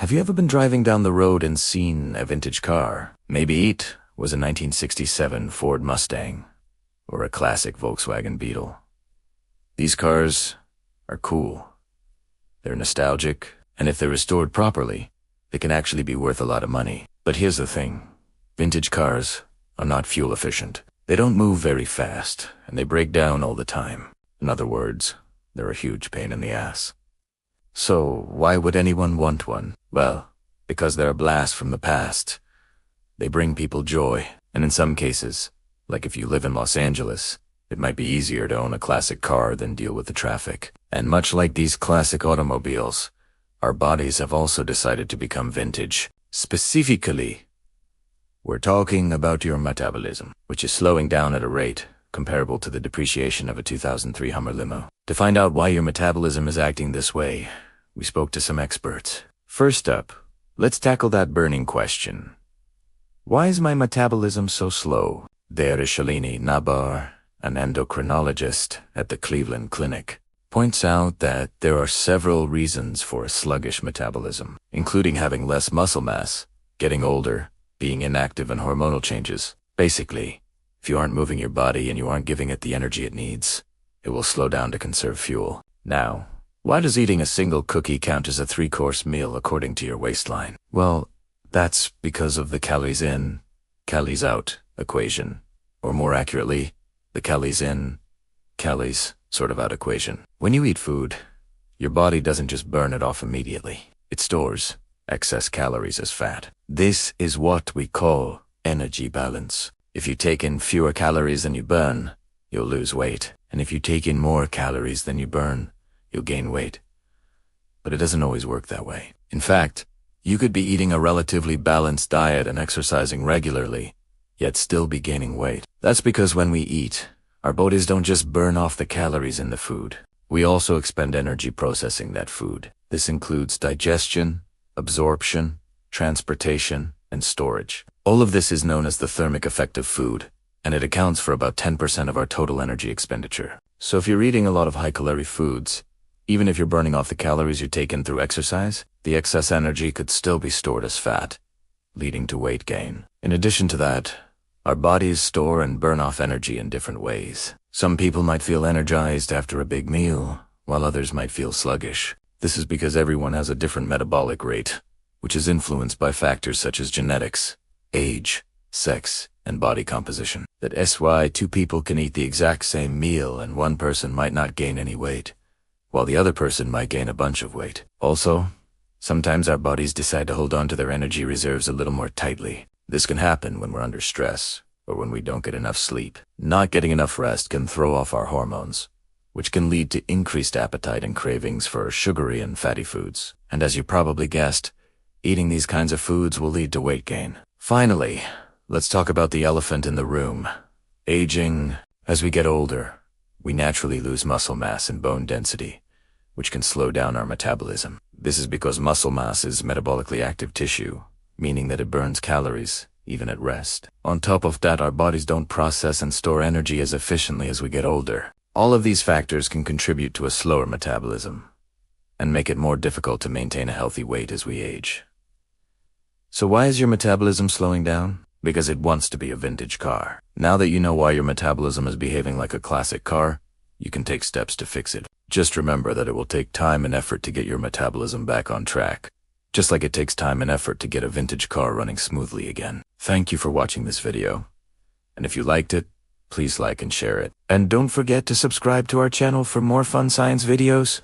Have you ever been driving down the road and seen a vintage car? Maybe it was a 1967 Ford Mustang or a classic Volkswagen Beetle. These cars are cool. They're nostalgic, and if they're restored properly, they can actually be worth a lot of money. But here's the thing. Vintage cars are not fuel efficient. They don't move very fast, and they break down all the time. In other words, they're a huge pain in the ass. So, why would anyone want one? Well, because they're a blast from the past. They bring people joy, and in some cases, like if you live in Los Angeles, it might be easier to own a classic car than deal with the traffic. And much like these classic automobiles, our bodies have also decided to become vintage. Specifically, we're talking about your metabolism, which is slowing down at a rate comparable to the depreciation of a 2003 Hummer limo. To find out why your metabolism is acting this way, we spoke to some experts. First up, let's tackle that burning question. Why is my metabolism so slow? Dr. Shalini Nabar, an endocrinologist at the Cleveland Clinic, points out that there are several reasons for a sluggish metabolism, including having less muscle mass, getting older, being inactive, and hormonal changes. Basically, if you aren't moving your body and you aren't giving it the energy it needs, it will slow down to conserve fuel. Now, why does eating a single cookie count as a 3-course meal according to your waistline? Well, that's because of the calories in, calories out equation, or more accurately, the calories in, calories sort of out equation. When you eat food, your body doesn't just burn it off immediately. It stores excess calories as fat. This is what we call energy balance. If you take in fewer calories than you burn, you'll lose weight. And if you take in more calories than you burn, you'll gain weight. But it doesn't always work that way. In fact, you could be eating a relatively balanced diet and exercising regularly, yet still be gaining weight. That's because when we eat, our bodies don't just burn off the calories in the food. We also expend energy processing that food. This includes digestion, absorption, transportation, and storage. All of this is known as the thermic effect of food, and it accounts for about 10% of our total energy expenditure. So if you're eating a lot of high-calorie foods, even if you're burning off the calories you take in through exercise, the excess energy could still be stored as fat, leading to weight gain. In addition to that, our bodies store and burn off energy in different ways. Some people might feel energized after a big meal, while others might feel sluggish. This is because everyone has a different metabolic rate, which is influenced by factors such as genetics, age, sex, and body composition. That's why two people can eat the exact same meal and one person might not gain any weight, while the other person might gain a bunch of weight. Also, sometimes our bodies decide to hold on to their energy reserves a little more tightly. This can happen when we're under stress or when we don't get enough sleep. Not getting enough rest can throw off our hormones, which can lead to increased appetite and cravings for sugary and fatty foods. And as you probably guessed, eating these kinds of foods will lead to weight gain. Finally, let's talk about the elephant in the room. Aging. As we get older, we naturally lose muscle mass and bone density, which can slow down our metabolism. This is because muscle mass is metabolically active tissue, meaning that it burns calories, even at rest. On top of that, our bodies don't process and store energy as efficiently as we get older. All of these factors can contribute to a slower metabolism and make it more difficult to maintain a healthy weight as we age. So why is your metabolism slowing down? Because it wants to be a vintage car. Now that you know why your metabolism is behaving like a classic car, you can take steps to fix it. Just remember that it will take time and effort to get your metabolism back on track, just like it takes time and effort to get a vintage car running smoothly again. Thank you for watching this video, and if you liked it, please like and share it. And don't forget to subscribe to our channel for more fun science videos.